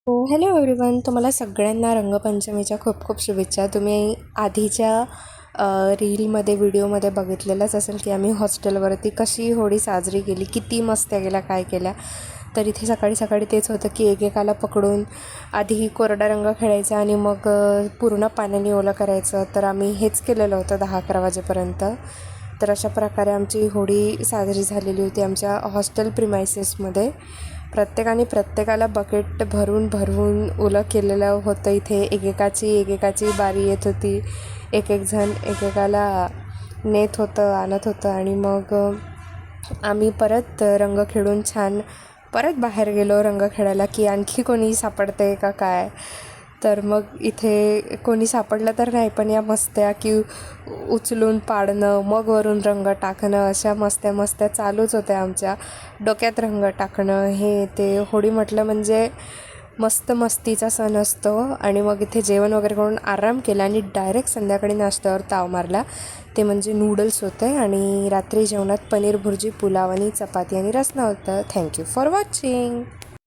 Hello everyone, तुम्हाला सगळ्यांना रंगपंचमीच्या खूप खूप शुभेच्छा. तुम्ही आधीच्या रीलमध्ये व्हिडिओमध्ये बघितलेलंच असेल की आम्ही हॉस्टेलवरती कशी होळी साजरी केली, किती मस्त्या केल्या, काय केल्या. तर इथे सकाळी सकाळी तेच होतं की एकेकाला पकडून आधी कोरडा रंग खेळायचा आणि मग पूर्ण पाण्याने ओलं करायचं. तर आम्ही हेच केलेलं होतं 10-11 वाजेपर्यंत. तर अशा प्रकारे आमची होळी साजरी झालेली होती आमच्या हॉस्टेल प्रिमायसेसमध्ये. प्रत्येकाला बकेट भरून भरून ओलं केलेलं होतं. इथे एकेकाची बारी येत होती. एक जण एकेकाला नेत होतं, आणत होतं. आणि मग आम्ही परत रंग खेळून छान परत बाहेर गेलो रंग खेळायला की आणखी कोणी सापडते का काय. तर मग इथे कोणी सापडलं तर नाही, पण या मस्त्या की उचलून पाडणं, मग वरून रंग टाकणं, अशा मस्त्या चालूच होत्या आमच्या. डोक्यात रंग टाकणं, हे ते. होळी म्हटलं म्हणजे मस्त मस्तीचा सण असतो. आणि मग इथे जेवण वगैरे करून आराम केला आणि डायरेक्ट संध्याकाळी नाश्त्यावर ताव मारला. ते म्हणजे नूडल्स होते आणि रात्री जेवणात पनीर भुर्जी, पुलाव आणि चपाती आणि रस्सा होतं. Thank you for watching.